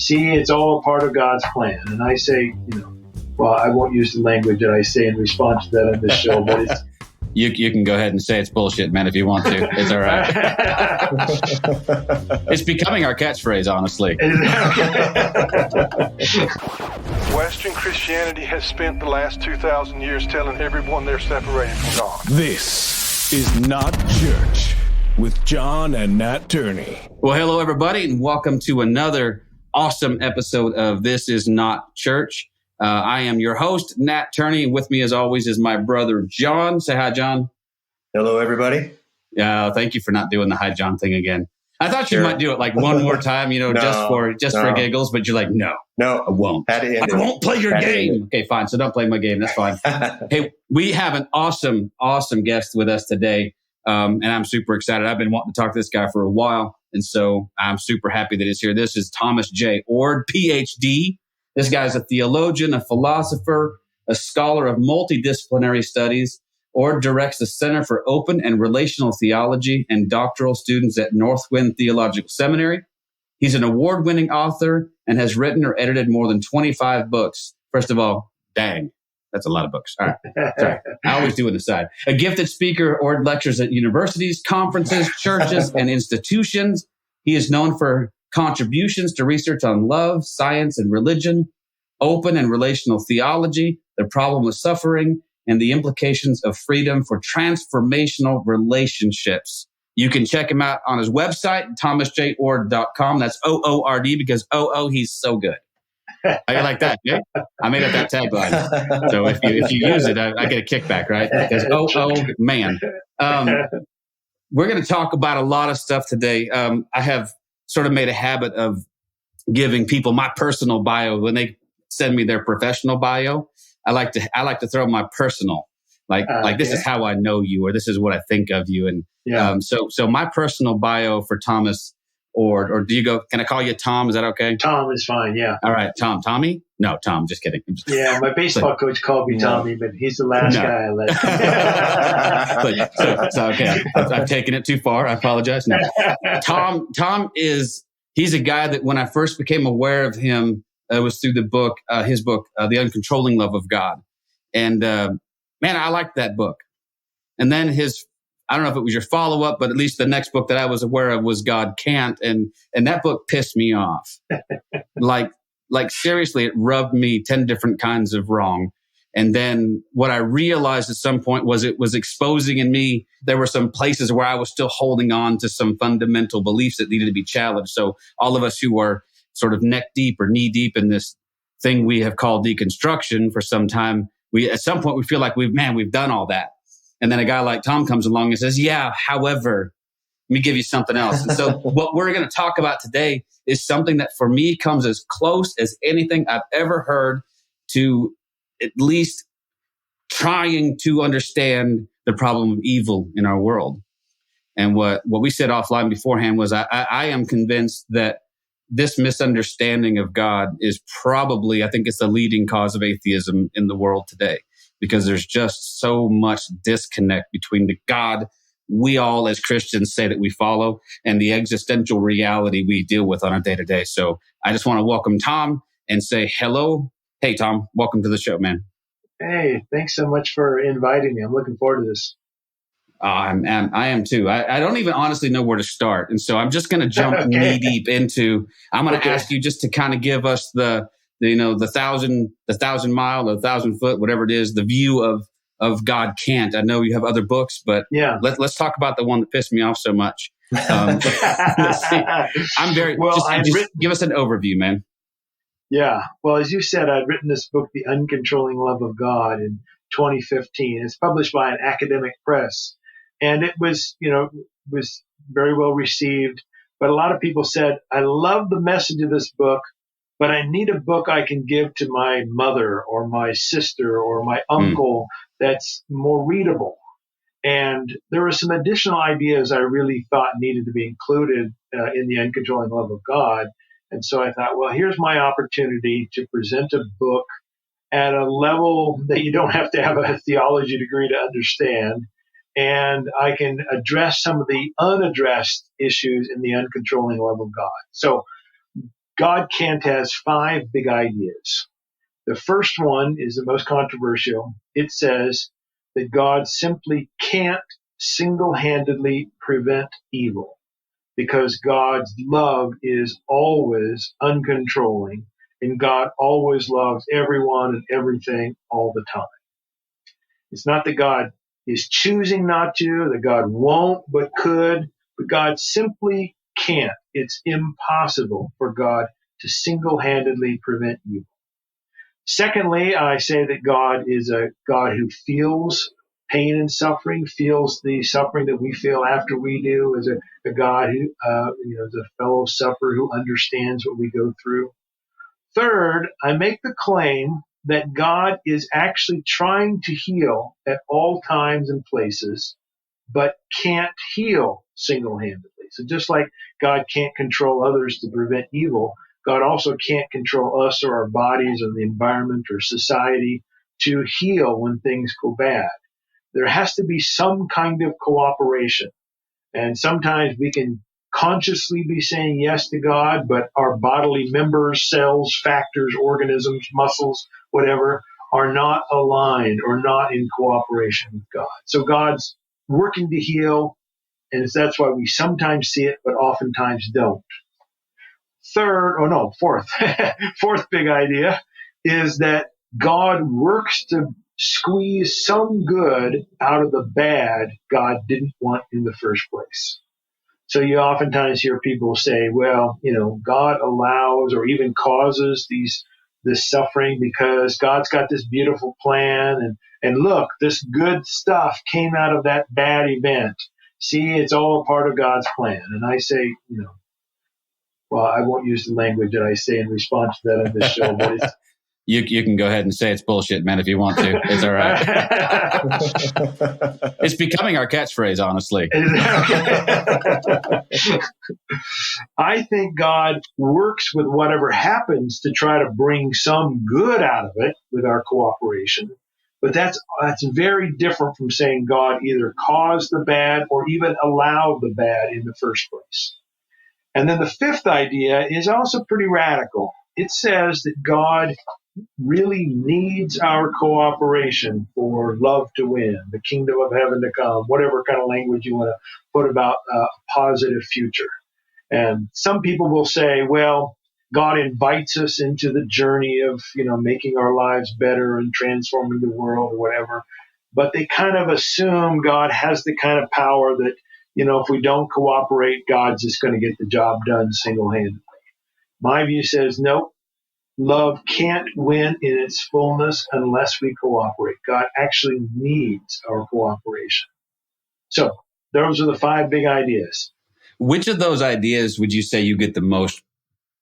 see, it's all a part of God's plan. And I say, well, I won't use the language that I say in response to that on this show, but it's... You can go ahead and say it's bullshit, man, if you want to. It's all right. It's becoming our catchphrase, honestly. Western Christianity has spent the last 2,000 years telling everyone they're separated from God. This is Not Church with John and Nat Turney. Well, hello, everybody, and welcome to another awesome episode of This is Not Church. I am your host, Nat Turney. With me, as always, is my brother, John. Say hi, John. Hello, everybody. Thank you for not doing the hi, John thing again. I thought you might do it like one more time, just for giggles, but you're like, no, I won't. I won't play your game. Okay, fine. So don't play my game. That's fine. Hey, we have an awesome guest with us today. And I'm super excited. I've been wanting to talk to this guy for a while. And so I'm super happy that he's here. This is Thomas Jay Oord, PhD. This guy's a theologian, a philosopher, a scholar of multi-disciplinary studies. Oord directs the Center for Open and Relational Theology and doctoral students at Northwind Theological Seminary. He's an award-winning author and has written or edited more than 25 books. First of all, dang, that's a lot of books. All right, sorry. I always do an aside. A gifted speaker, Oord lectures at universities, conferences, churches, and institutions. He is known for contributions to research on love, science, and religion, open and relational theology, the problem of suffering, and the implications of freedom for transformational relationships. You can check him out on his website, thomasjayoord.com. That's O-O-R-D because he's so good. I like that. Yeah? I made up that tagline. So if you use it, I get a kickback, right? Because man. We're going to talk about a lot of stuff today. I have sort of made a habit of giving people my personal bio when they send me their professional bio. I like to throw my personal, like this is how I know you, or this is what I think of you. And so my personal bio for Thomas Oord, or do you go? Can I call you Tom? Is that okay? Tom is fine. Yeah. All right, Tom. Tommy? No, Tom. Just kidding. Yeah, my baseball coach called me Tommy, but he's the last guy I let. so okay, I've taken it too far. I apologize. No, Tom he's a guy that when I first became aware of him, it was through his book, The Uncontrolling Love of God, and man, I liked that book. And then I don't know if it was your follow-up, but at least the next book that I was aware of was God Can't. And that book pissed me off. like seriously, it rubbed me 10 different kinds of wrong. And then what I realized at some point was it was exposing in me, there were some places where I was still holding on to some fundamental beliefs that needed to be challenged. So all of us who are sort of neck deep or knee deep in this thing we have called deconstruction for some time, at some point we feel like we've done all that. And then a guy like Tom comes along and says, however, let me give you something else. And so what we're going to talk about today is something that for me comes as close as anything I've ever heard to at least trying to understand the problem of evil in our world. And what we said offline beforehand was I am convinced that this misunderstanding of God is probably, I think it's the leading cause of atheism in the world today. Because there's just so much disconnect between the God we all as Christians say that we follow and the existential reality we deal with on a day-to-day. So I just want to welcome Tom and say hello. Hey, Tom, welcome to the show, man. Hey, thanks so much for inviting me. I'm looking forward to this. I am too. I don't even honestly know where to start. And so I'm just going to jump knee deep into, I'm going to ask you just to kind of give us the 1,000 mile, 1,000 foot, whatever it is, the view of God Can't. I know you have other books, but let's talk about the one that pissed me off so much. Let's see. Give us an overview, man. Yeah. Well, as you said, I'd written this book, The Uncontrolling Love of God, in 2015. It's published by an academic press, and it was very well received. But a lot of people said, I love the message of this book, but I need a book I can give to my mother or my sister or my uncle that's more readable. And there were some additional ideas I really thought needed to be included in The Uncontrolling Love of God. And so I thought, well, here's my opportunity to present a book at a level that you don't have to have a theology degree to understand. And I can address some of the unaddressed issues in The Uncontrolling Love of God. So God can't has 5 big ideas. The first one is the most controversial. It says that God simply can't single-handedly prevent evil because God's love is always uncontrolling and God always loves everyone and everything all the time. It's not that God is choosing not to, that God won't but could, but God simply can't. It's impossible for God to single-handedly prevent evil. Secondly, I say that God is a God who feels pain and suffering, feels the suffering that we feel after we do, as a God who, is a fellow sufferer who understands what we go through. Third, I make the claim that God is actually trying to heal at all times and places, but can't heal single-handedly. So just like God can't control others to prevent evil, God also can't control us or our bodies or the environment or society to heal when things go bad. There has to be some kind of cooperation. And sometimes we can consciously be saying yes to God, but our bodily members, cells, factors, organisms, muscles, whatever, are not aligned or not in cooperation with God. So God's working to heal, and that's why we sometimes see it, but oftentimes don't. Fourth big idea is that God works to squeeze some good out of the bad God didn't want in the first place. So you oftentimes hear people say, well, God allows or even causes this suffering because God's got this beautiful plan. And look, this good stuff came out of that bad event. See, it's all a part of God's plan. And I say, well, I won't use the language that I say in response to that on this show, but it's, You can go ahead and say it's bullshit, man, if you want to. It's all right. It's becoming our catchphrase, honestly. I think God works with whatever happens to try to bring some good out of it with our cooperation. But that's very different from saying God either caused the bad or even allowed the bad in the first place. And then the fifth idea is also pretty radical. It says that God really needs our cooperation for love to win, the kingdom of heaven to come, whatever kind of language you want to put about a positive future. And some people will say, well, God invites us into the journey of, making our lives better and transforming the world or whatever. But they kind of assume God has the kind of power that, if we don't cooperate, God's just going to get the job done single-handedly. My view says, nope. Love can't win in its fullness unless we cooperate. God actually needs our cooperation. So those are the 5 big ideas. Which of those ideas would you say you get the most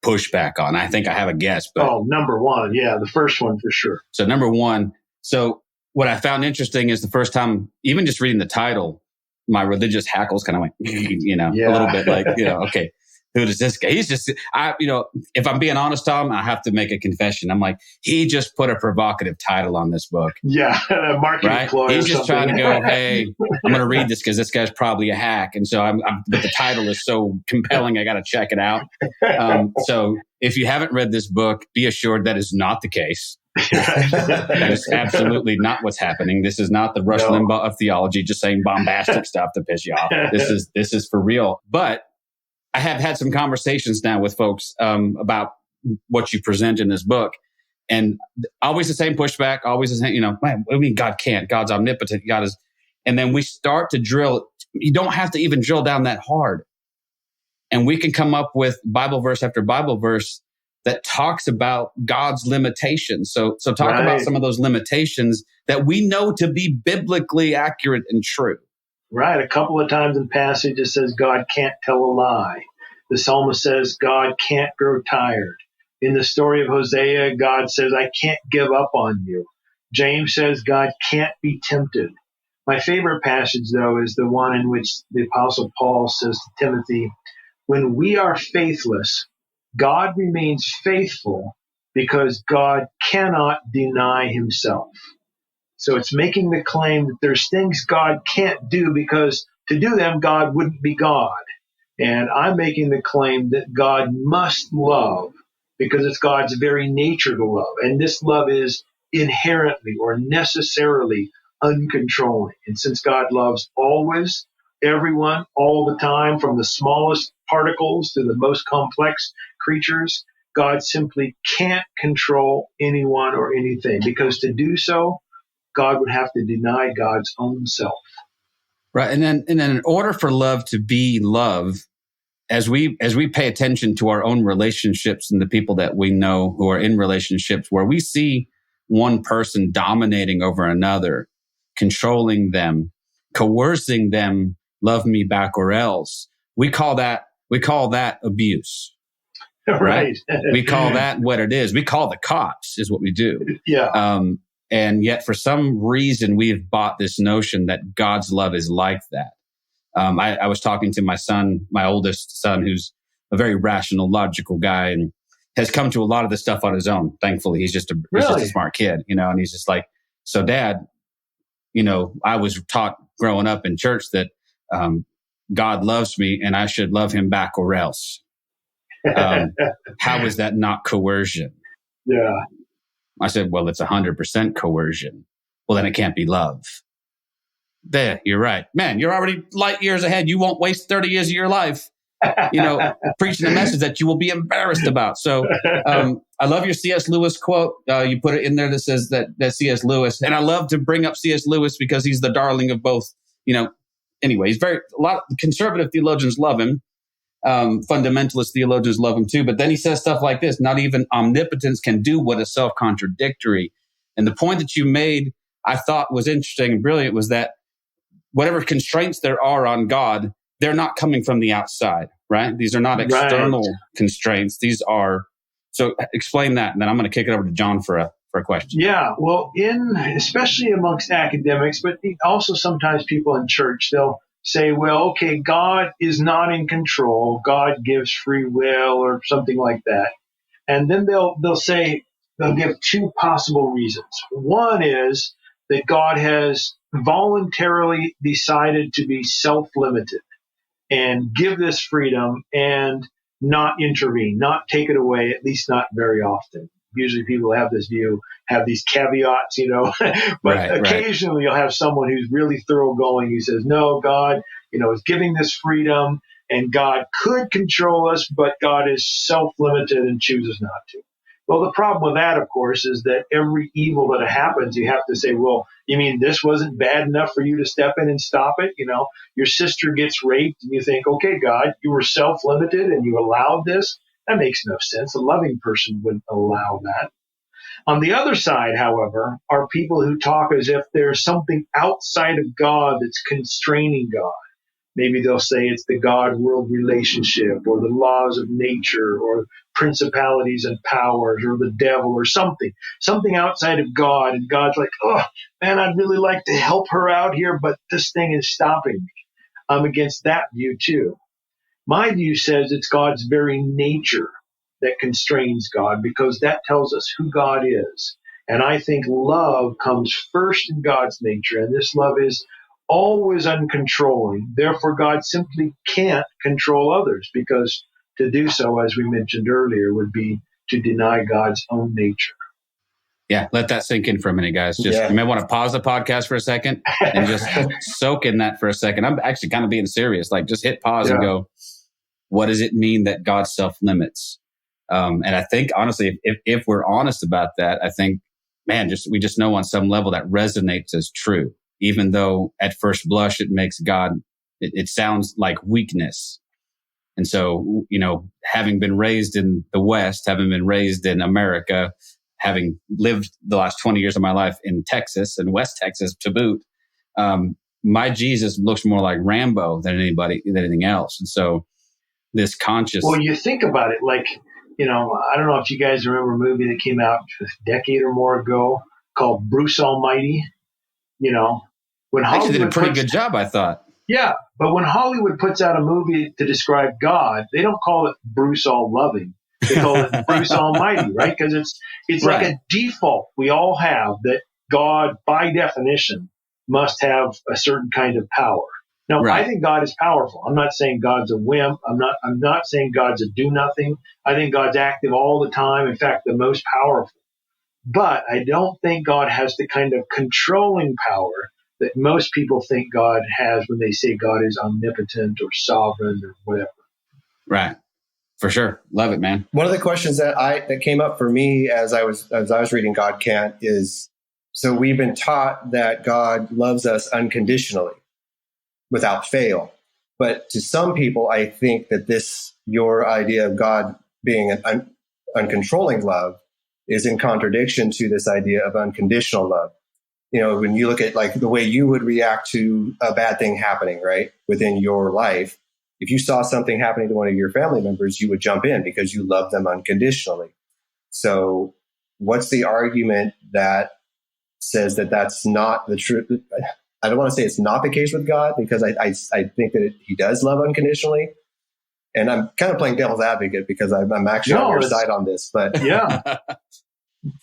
pushback on? I think I have a guess. But number 1. Yeah, the first one for sure. So number 1. So what I found interesting is the first time, even just reading the title, my religious hackles kind of went, a little bit like, okay. Who does this guy? He's just, if I'm being honest, Tom, I have to make a confession. I'm like, he just put a provocative title on this book. Yeah, marketing ploy. He's just trying to go, hey, I'm going to read this because this guy's probably a hack. And so but the title is so compelling, I got to check it out. So if you haven't read this book, be assured that is not the case. That is absolutely not what's happening. This is not the Rush Limbaugh of theology, just saying bombastic stuff to piss you off. This is for real. But I have had some conversations now with folks about what you present in this book, and always the same pushback, always the same, man, I mean, God can't, God's omnipotent, God is, and then we start to drill. You don't have to even drill down that hard. And we can come up with Bible verse after Bible verse that talks about God's limitations. So talk about some of those limitations that we know to be biblically accurate and true. Right. A couple of times in passage it says God can't tell a lie. The psalmist says God can't grow tired. In the story of Hosea, God says, I can't give up on you. James says God can't be tempted. My favorite passage, though, is the one in which the Apostle Paul says to Timothy, when we are faithless, God remains faithful because God cannot deny himself. So it's making the claim that there's things God can't do because to do them, God wouldn't be God. And I'm making the claim that God must love because it's God's very nature to love. And this love is inherently or necessarily uncontrolling. And since God loves always, everyone, all the time, from the smallest particles to the most complex creatures, God simply can't control anyone or anything, because to do so, God would have to deny God's own self. Right. And then in order for love to be love, as we pay attention to our own relationships and the people that we know who are in relationships where we see one person dominating over another, controlling them, coercing them, love me back or else, we call that abuse. Right? We call that what it is. We call the cops is what we do. Yeah. And yet for some reason we've bought this notion that God's love is like that. I was talking to my son, my oldest son, who's a very rational, logical guy and has come to a lot of this stuff on his own. Thankfully, he's just a smart kid, and he's just like, so Dad, I was taught growing up in church that God loves me and I should love him back or else. How is that not coercion? Yeah. I said, well, it's 100% coercion. Well, then it can't be love. There, you're right. Man, you're already light years ahead. You won't waste 30 years of your life, preaching a message that you will be embarrassed about. So I love your C.S. Lewis quote. You put it in there that says that C.S. Lewis, and I love to bring up C.S. Lewis because he's the darling of both, anyway, he's a lot of conservative theologians love him. Fundamentalist theologians love him too. But then he says stuff like this: not even omnipotence can do what is self-contradictory. And the point that you made, I thought was interesting and brilliant, was that whatever constraints there are on God, they're not coming from the outside, right? These are not external constraints. These are, so explain that. And then I'm going to kick it over to John for a question. Yeah. Well, especially amongst academics, but also sometimes people in church, they'll say, well, okay, God is not in control. God gives free will or something like that. And then they'll give two possible reasons. One is that God has voluntarily decided to be self-limited and give this freedom and not intervene, not take it away, at least not very often. Usually people have this view, have these caveats, but occasionally you'll have someone who's really thoroughgoing who says, no, God, is giving this freedom and God could control us, but God is self-limited and chooses not to. Well, the problem with that, of course, is that every evil that happens, you have to say, well, you mean this wasn't bad enough for you to step in and stop it? Your sister gets raped and you think, okay, God, you were self-limited and you allowed this. That makes no sense. A loving person wouldn't allow that. On the other side, however, are people who talk as if there's something outside of God that's constraining God. Maybe they'll say it's the God-world relationship or the laws of nature or principalities and powers or the devil or something outside of God. And God's like, oh, man, I'd really like to help her out here, but this thing is stopping me. I'm against that view too. My view says it's God's very nature that constrains God, because that tells us who God is. And I think love comes first in God's nature, and this love is always uncontrolling. Therefore, God simply can't control others, because to do so, as we mentioned earlier, would be to deny God's own nature. Yeah, let that sink in for a minute, guys. You may want to pause the podcast for a second and just soak in that for a second. I'm actually kind of being serious. Like, just hit pause and go, what does it mean that God self-limits? And I think, honestly, if we're honest about that, I think, man, we just know on some level that resonates as true, even though at first blush it makes God, it sounds like weakness. And so, having been raised in the West, having been raised in America, having lived the last 20 years of my life in Texas and West Texas to boot, my Jesus looks more like Rambo than anything else. And so this conscious... Well, you think about it, like, I don't know if you guys remember a movie that came out a decade or more ago called Bruce Almighty. When Hollywood actually did a pretty good job, I thought. Yeah, but when Hollywood puts out a movie to describe God, they don't call it Bruce All-Loving. They call it Bruce Almighty, right? Because it's like a default we all have that God, by definition, must have a certain kind of power. Now, I think God is powerful. I'm not saying God's a wimp. I'm not saying God's a do-nothing. I think God's active all the time. In fact, the most powerful. But I don't think God has the kind of controlling power that most people think God has when they say God is omnipotent or sovereign or whatever. Right. For sure. Love it, man. One of the questions that came up for me as I was reading God Can't is, so we've been taught that God loves us unconditionally, without fail. But to some people, I think that your idea of God being an uncontrolling love is in contradiction to this idea of unconditional love. When you look at like the way you would react to a bad thing happening, right, within your life, if you saw something happening to one of your family members, you would jump in because you love them unconditionally. So what's the argument that says that that's not the truth? I don't want to say it's not the case with God, because I think that he does love unconditionally. And I'm kind of playing devil's advocate because I'm actually on your side on this. But yeah,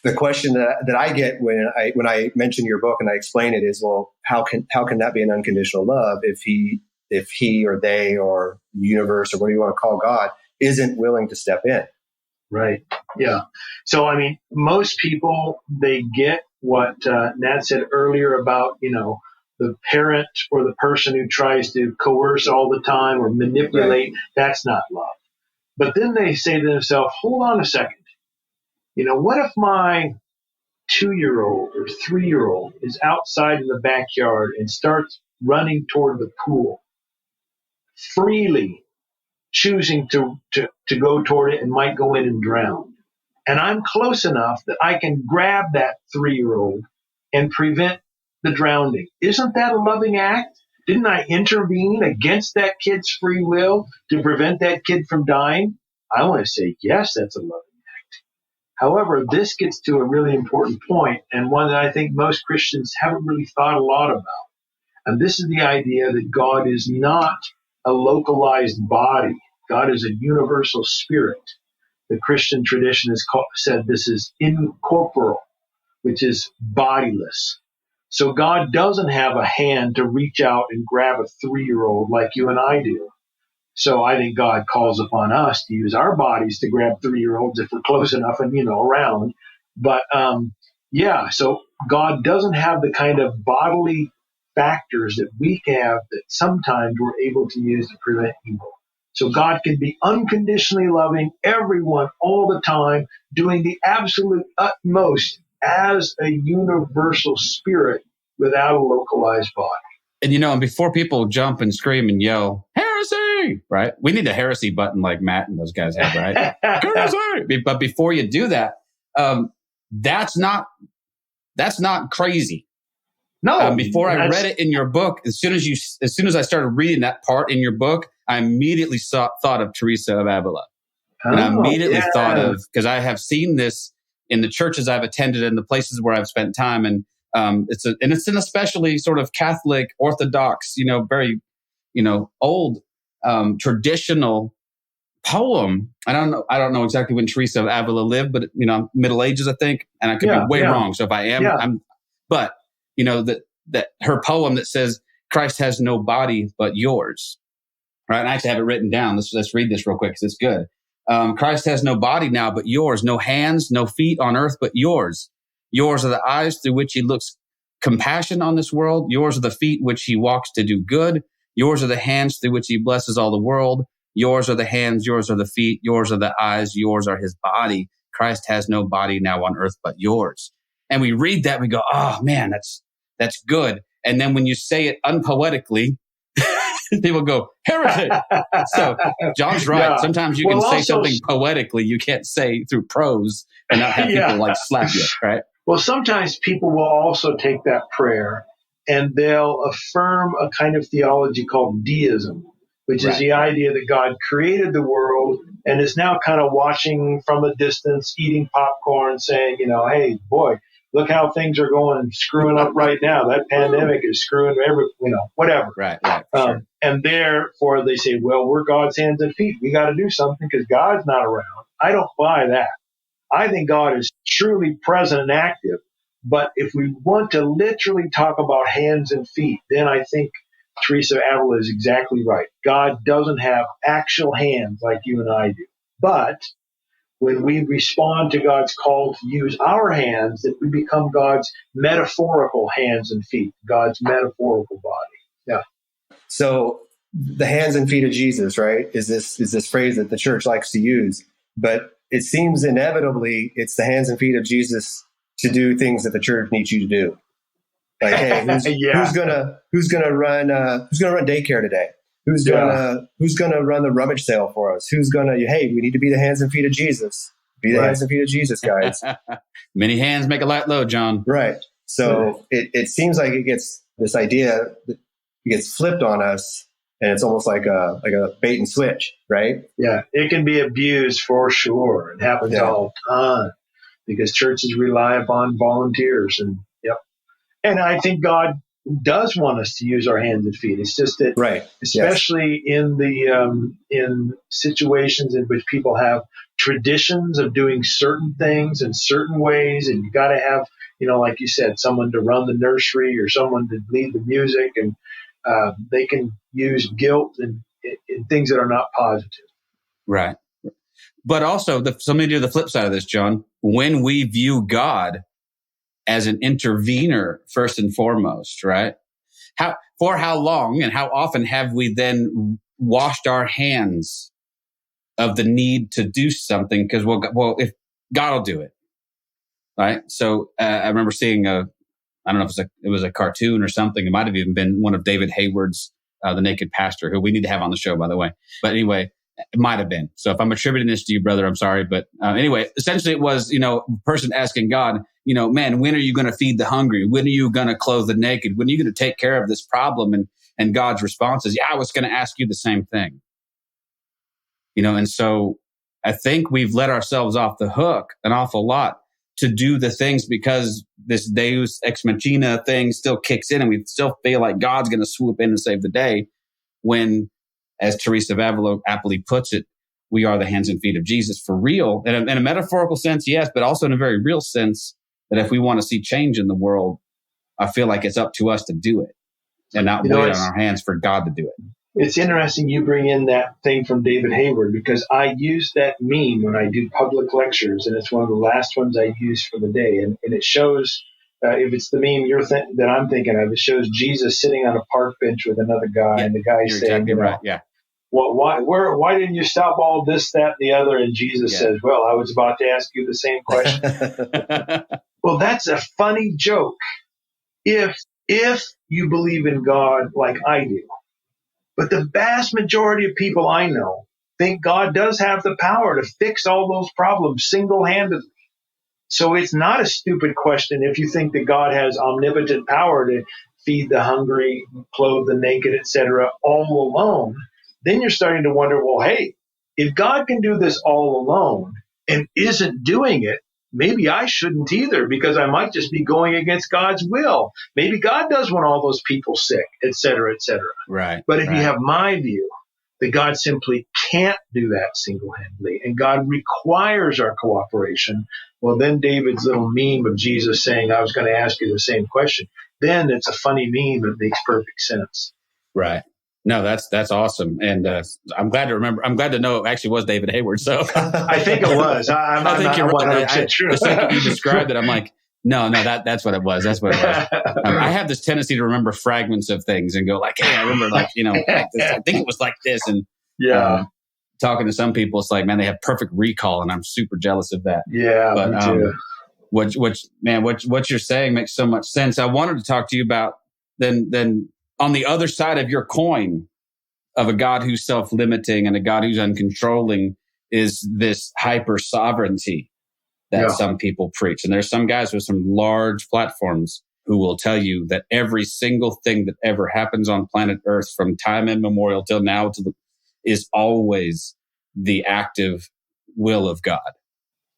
the question that I get when I mention your book and I explain it is, well, how can that be an unconditional love if he or they or universe or what do you want to call God isn't willing to step in? Right. Yeah. So, I mean, most people, they get what Nat said earlier about, the parent or the person who tries to coerce all the time or manipulate. Right. That's not love. But then they say to themselves, hold on a second. What if my 2-year-old or 3-year-old is outside in the backyard and starts running toward the pool, freely choosing to go toward it and might go in and drown. And I'm close enough that I can grab that 3-year-old and prevent the drowning. Isn't that a loving act? Didn't I intervene against that kid's free will to prevent that kid from dying? I want to say, yes, that's a loving act. However, this gets to a really important point, and one that I think most Christians haven't really thought a lot about. And this is the idea that God is not a localized body. God is a universal spirit. The Christian tradition has said this is incorporeal, which is bodiless. So God doesn't have a hand to reach out and grab a 3-year-old like you and I do. So I think God calls upon us to use our bodies to grab 3-year-olds if we're close enough and, around. But, so God doesn't have the kind of bodily factors that we have that sometimes we're able to use to prevent evil. So God can be unconditionally loving everyone all the time, doing the absolute utmost as a universal spirit without a localized body. And, and before people jump and scream and yell, heresy, right? We need a heresy button like Matt and those guys have, right? Heresy! But before you do that, that's not crazy. No. Before I read it in your book, as soon as I started reading that part in your book, I immediately thought of Teresa of Avila. And I immediately thought of, because I have seen this in the churches I've attended and the places where I've spent time. And it's an especially sort of Catholic, Orthodox, very, old, traditional poem. I don't know exactly when Teresa of Avila lived, but, Middle Ages, I think. And I could be way wrong. So if I am, but, that her poem that says, Christ has no body but yours. Right. And I actually have it written down. Let's read this real quick because it's good. Christ has no body now but yours, no hands, no feet on earth but yours. Yours are the eyes through which he looks compassion on this world. Yours are the feet which he walks to do good. Yours are the hands through which he blesses all the world. Yours are the hands, yours are the feet, yours are the eyes, yours are his body. Christ has no body now on earth but yours. And we read that, we go, oh man, that's good. And then when you say it unpoetically, people go, heresy. So John's right. Yeah. Sometimes you can say something poetically you can't say through prose and not have people slap you, right? Well, sometimes people will also take that prayer and they'll affirm a kind of theology called deism, which is the idea that God created the world and is now kind of watching from a distance, eating popcorn, saying, hey, boy, look how things are going, screwing up right now. That pandemic is screwing whatever. Right. Sure. And therefore they say, well, we're God's hands and feet. We got to do something because God's not around. I don't buy that. I think God is truly present and active. But if we want to literally talk about hands and feet, then I think Teresa of Avila is exactly right. God doesn't have actual hands like you and I do. But when we respond to God's call to use our hands, that we become God's metaphorical hands and feet, God's metaphorical body. Yeah. So the hands and feet of Jesus, right, is this phrase that the church likes to use. But it seems inevitably it's the hands and feet of Jesus to do things that the church needs you to do. Like, hey, who's gonna run daycare today? Who's gonna run the rummage sale for us? Hey, we need to be the hands and feet of Jesus. Be the hands and feet of Jesus, guys. Many hands make a light load, John. Right. So it seems like this idea that gets flipped on us, and it's almost like a bait and switch, right? Yeah, it can be abused for sure. It happens all the time because churches rely upon volunteers, and and I think God does want us to use our hands and feet. It's just that, especially in the in situations in which people have traditions of doing certain things in certain ways, and you got to have, like you said, someone to run the nursery or someone to lead the music, and they can use guilt and things that are not positive. Right. But also, so let me do the flip side of this, John. When we view God as an intervener, first and foremost, right? For how long and how often have we then washed our hands of the need to do something? Because, if God will do it, right? So I remember seeing I don't know if it was a cartoon or something. It might have even been one of David Hayward's The Naked Pastor, who we need to have on the show, by the way. But anyway, it might have been. So if I'm attributing this to you, brother, I'm sorry. But anyway, essentially it was, a person asking God, man, when are you going to feed the hungry? When are you going to clothe the naked? When are you going to take care of this problem? And God's response is, I was going to ask you the same thing. And so I think we've let ourselves off the hook an awful lot to do the things because this Deus ex machina thing still kicks in and we still feel like God's going to swoop in and save the day when, as Teresa of Avila aptly puts it, we are the hands and feet of Jesus for real. In a metaphorical sense, yes, but also in a very real sense that if we want to see change in the world, I feel like it's up to us to do it and not wait on our hands for God to do it. It's interesting you bring in that thing from David Hayward because I use that meme when I do public lectures, and it's one of the last ones I use for the day. And it shows, if it's the meme that I'm thinking of, it shows Jesus sitting on a park bench with another guy, and the guy's saying, exactly right. Yeah. Well, why didn't you stop all this, that, and the other? And Jesus says, well, I was about to ask you the same question. Well, that's a funny joke if you believe in God like I do. But the vast majority of people I know think God does have the power to fix all those problems single-handedly. So it's not a stupid question if you think that God has omnipotent power to feed the hungry, clothe the naked, etc., all alone. Then you're starting to wonder, well, hey, if God can do this all alone and isn't doing it, maybe I shouldn't either because I might just be going against God's will. Maybe God does want all those people sick, et cetera, et cetera. Right. But if you have my view that God simply can't do that single-handedly and God requires our cooperation, well, then David's little meme of Jesus saying, I was going to ask you the same question, then it's a funny meme that makes perfect sense. Right. No, that's awesome. And I'm glad to know it actually was David Hayward. So I think it was. I think you're 100% true. The second you described it, I'm like, no, that's what it was. That's what it was. I have this tendency to remember fragments of things and go like, hey, I remember like this, I think it was like this. And talking to some people, it's like, man, they have perfect recall and I'm super jealous of that. Yeah. But me too. What you're saying makes so much sense. I wanted to talk to you about then on the other side of your coin of a God who's self-limiting and a God who's uncontrolling is this hyper sovereignty that some people preach. And there's some guys with some large platforms who will tell you that every single thing that ever happens on planet Earth from time immemorial till now is always the active will of God.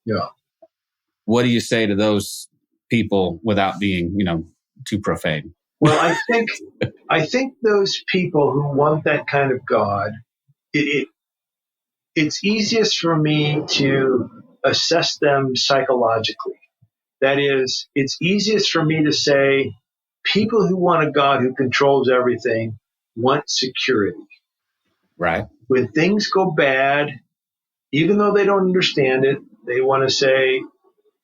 Yeah. What do you say to those people without being, too profane? Well, I think those people who want that kind of God, it's easiest for me to assess them psychologically. That is, it's easiest for me to say people who want a God who controls everything want security. Right. When things go bad, even though they don't understand it, they want to say,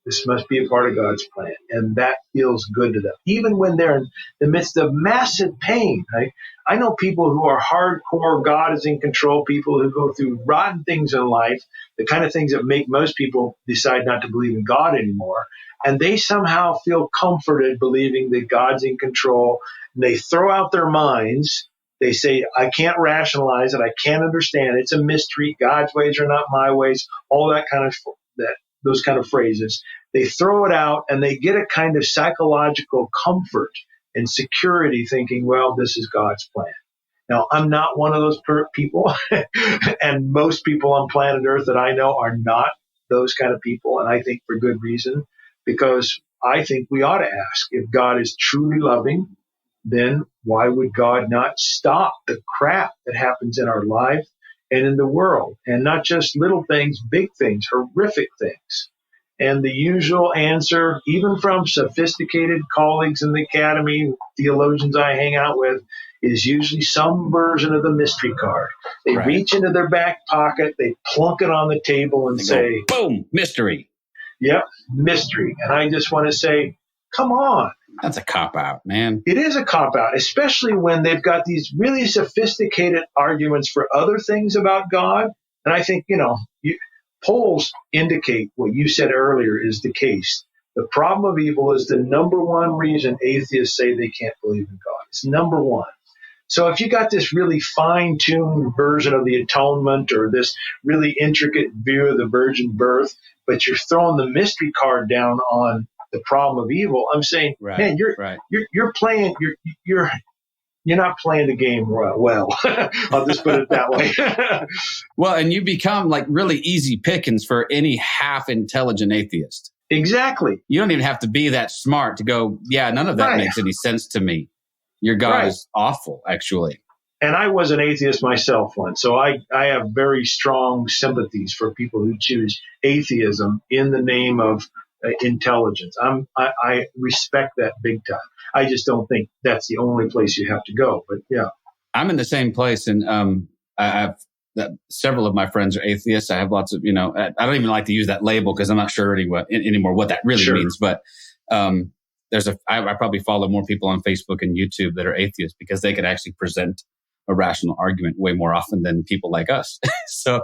this must be a part of God's plan. And that feels good to them. Even when they're in the midst of massive pain. Right? I know people who are hardcore, God is in control, people who go through rotten things in life, the kind of things that make most people decide not to believe in God anymore. And they somehow feel comforted believing that God's in control. And they throw out their minds. They say, I can't rationalize it. I can't understand it. It's a mystery. God's ways are not my ways. All that kind of those kind of phrases. They throw it out and they get a kind of psychological comfort and security thinking, well, this is God's plan. Now, I'm not one of those people, and most people on planet Earth that I know are not those kind of people, and I think for good reason, because I think we ought to ask, if God is truly loving, then why would God not stop the crap that happens in our life and in the world? And not just little things, big things, horrific things. And the usual answer, even from sophisticated colleagues in the academy, theologians I hang out with, is usually some version of the mystery card. They reach into their back pocket, they plunk it on the table and say, boom, mystery. Yep, mystery. And I just want to say, come on. That's a cop-out, man. It is a cop-out, especially when they've got these really sophisticated arguments for other things about God. And I think, polls indicate what you said earlier is the case. The problem of evil is the number one reason atheists say they can't believe in God. It's number one. So if you got this really fine-tuned version of the atonement or this really intricate view of the virgin birth, but you're throwing the mystery card down on the problem of evil, I'm saying, man, you're playing, you're not playing the game well. I'll just put it that way. Well, and you become like really easy pickings for any half intelligent atheist. Exactly. You don't even have to be that smart to go, yeah, none of that makes any sense to me. Your God is awful, actually. And I was an atheist myself once, so I have very strong sympathies for people who choose atheism in the name of intelligence. I respect that big time. I just don't think that's the only place you have to go. But yeah, I'm in the same place, and I have several of my friends are atheists. I have lots of, I don't even like to use that label because I'm not sure anymore what that really means. But I probably follow more people on Facebook and YouTube that are atheists because they could actually present a rational argument way more often than people like us. So,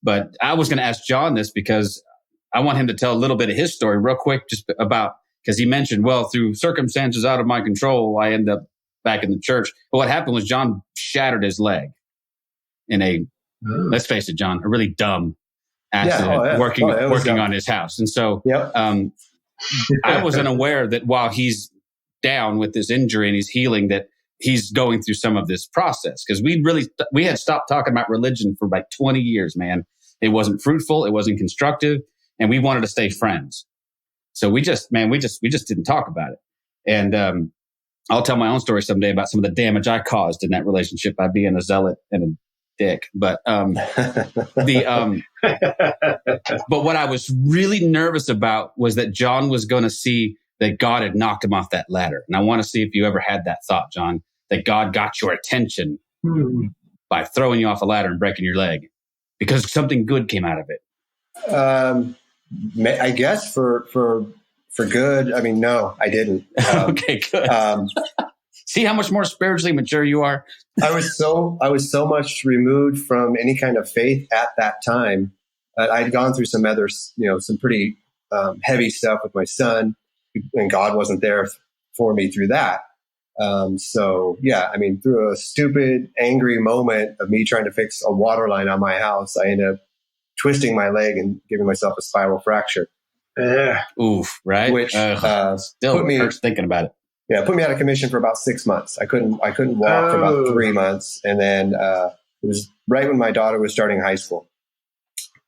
but I was going to ask John this because I want him to tell a little bit of his story real quick, just about, because he mentioned, well, through circumstances out of my control, I end up back in the church. But what happened was John shattered his leg in let's face it, John, a really dumb accident working on his house. And so I was unaware that while he's down with this injury and he's healing, that he's going through some of this process. Because we had stopped talking about religion for like 20 years, man. It wasn't fruitful. It wasn't constructive. And we wanted to stay friends. So we just didn't talk about it. And I'll tell my own story someday about some of the damage I caused in that relationship by being a zealot and a dick. But but what I was really nervous about was that John was going to see that God had knocked him off that ladder. And I want to see if you ever had that thought, John, that God got your attention by throwing you off a ladder and breaking your leg because something good came out of it. I guess for good. I mean, no, I didn't. Okay, good. See how much more spiritually mature you are? I was so much removed from any kind of faith at that time. I'd gone through some other, some pretty heavy stuff with my son, and God wasn't there for me through that. So yeah, I mean, through a stupid, angry moment of me trying to fix a water line on my house, I ended up twisting my leg and giving myself a spiral fracture. Oof, right? Which still hurts thinking about it. Yeah, put me out of commission for about 6 months. I couldn't walk for about 3 months, and then it was right when my daughter was starting high school,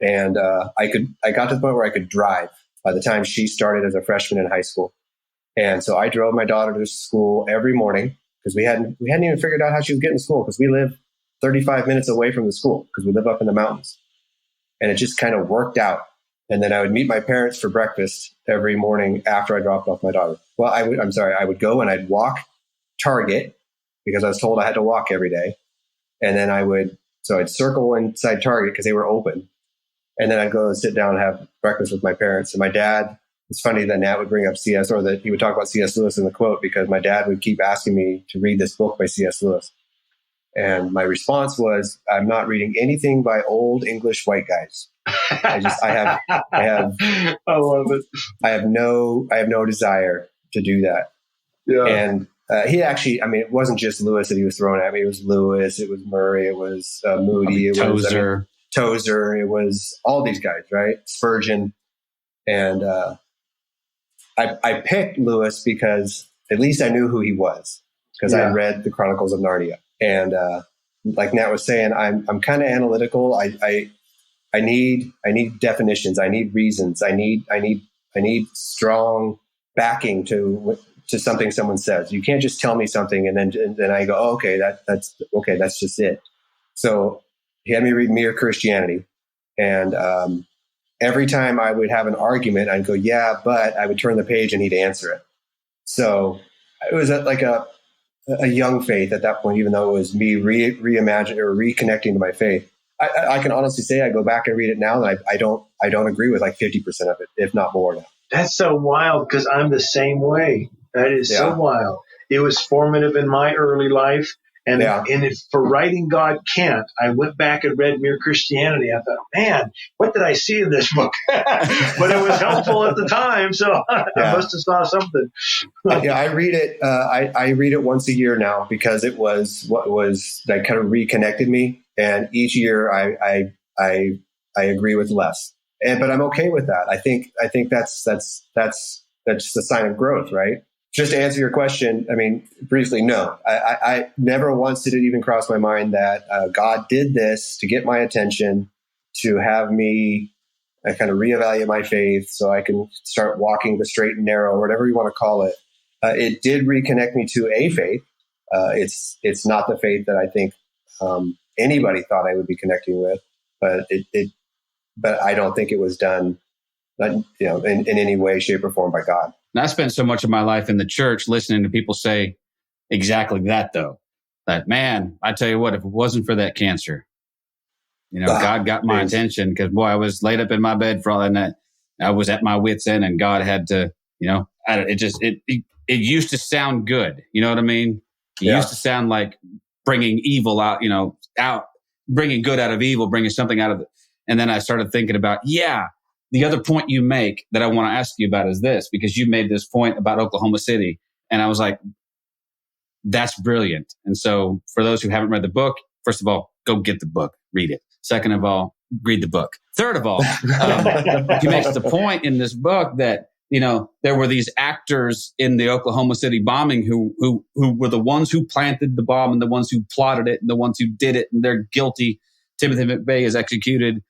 and I got to the point where I could drive by the time she started as a freshman in high school, and so I drove my daughter to school every morning because we hadn't even figured out how she was getting to school because we live 35 minutes away from the school because we live up in the mountains, and it just kind of worked out. And then I would meet my parents for breakfast every morning after I dropped off my daughter. Well, I would go and I'd walk Target because I was told I had to walk every day. And then I'd circle inside Target because they were open. And then I'd go and sit down and have breakfast with my parents. And my dad, it's funny that Nat would bring up that he would talk about C.S. Lewis in the quote, because my dad would keep asking me to read this book by C.S. Lewis. And my response was, I'm not reading anything by old English white guys. I love it. I have no desire to do that. Yeah. And he actually, it wasn't just Lewis that he was throwing at me. It was Lewis, it was Murray, it was Moody, it was Tozer, it was all these guys, right? Spurgeon. And I picked Lewis because at least I knew who he was, because I read the Chronicles of Narnia. And like Nat was saying, I'm kind of analytical. I need definitions. I need reasons. I need strong backing to something someone says. You can't just tell me something and then I go, oh, okay, that's okay. That's just it. So he had me read Mere Christianity. And every time I would have an argument, I'd go, yeah, but I would turn the page and he'd answer it. So it was like a young faith at that point, even though it was me reimagining or reconnecting to my faith. I can honestly say I go back and read it now, and I don't agree with like 50% of it, if not more now. That's so wild, because I'm the same way. That is so wild. It was formative in my early life. And for writing God Can't, I went back and read Mere Christianity. I thought, man, what did I see in this book? But it was helpful at the time, so I must have saw something. I read it. I read it once a year now, because it was what was that kind of reconnected me. And each year, I agree with less, but I'm okay with that. I think that's a sign of growth, right? Just to answer your question, briefly, no. I never once did it even cross my mind that God did this to get my attention, to have me kind of reevaluate my faith so I can start walking the straight and narrow, or whatever you want to call it. It did reconnect me to a faith. It's not the faith that I think anybody thought I would be connecting with, but but I don't think it was done, in any way, shape, or form by God. And I spent so much of my life in the church listening to people say exactly that, though. That, man, I tell you what, if it wasn't for that cancer, God got my attention, because, boy, I was laid up in my bed for all that. I was at my wit's end, and God had to, it used to sound good. You know what I mean? It used to sound like bringing evil out, bringing good out of evil, bringing something out of it. And then I started thinking about, the other point you make that I want to ask you about is this, because you made this point about Oklahoma City. And I was like, that's brilliant. And so for those who haven't read the book, first of all, go get the book, read it. Second of all, read the book. Third of all, he makes the point in this book that, there were these actors in the Oklahoma City bombing who were the ones who planted the bomb and the ones who plotted it and the ones who did it, and they're guilty. Timothy McVeigh is executed.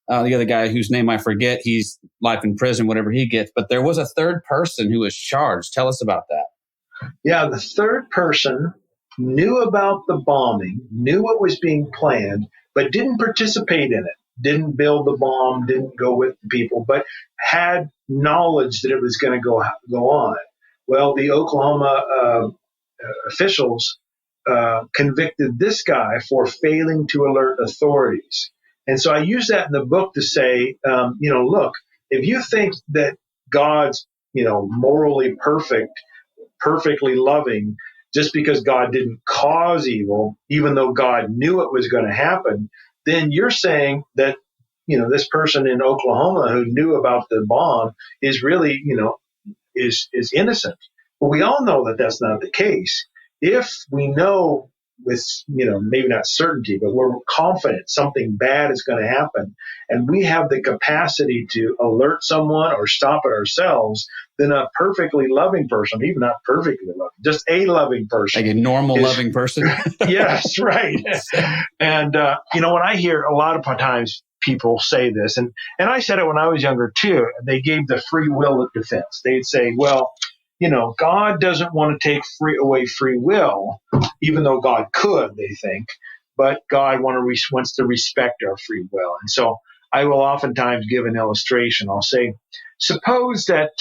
The other guy whose name I forget, he's life in prison, whatever he gets. But there was a third person who was charged. Tell us about that. Yeah, the third person knew about the bombing, knew what was being planned, but didn't participate in it, didn't build the bomb, didn't go with the people, but had knowledge that it was going to go on. Well, the Oklahoma officials convicted this guy for failing to alert authorities. And so I use that in the book to say, look, if you think that God's, morally perfect, perfectly loving, just because God didn't cause evil, even though God knew it was going to happen, then you're saying that, this person in Oklahoma who knew about the bomb is really, is innocent. But we all know that that's not the case. If we know with, maybe not certainty, but we're confident something bad is going to happen, and we have the capacity to alert someone or stop it ourselves, then a perfectly loving person, even not perfectly loving, just a loving person. Like a normal loving person? Yes, right. And, when I hear a lot of times people say this, and I said it when I was younger too, they gave the free will defense. They'd say, well, God doesn't want to take away free will, even though God could, they think, but God wants to respect our free will. And so I will oftentimes give an illustration. I'll say, suppose that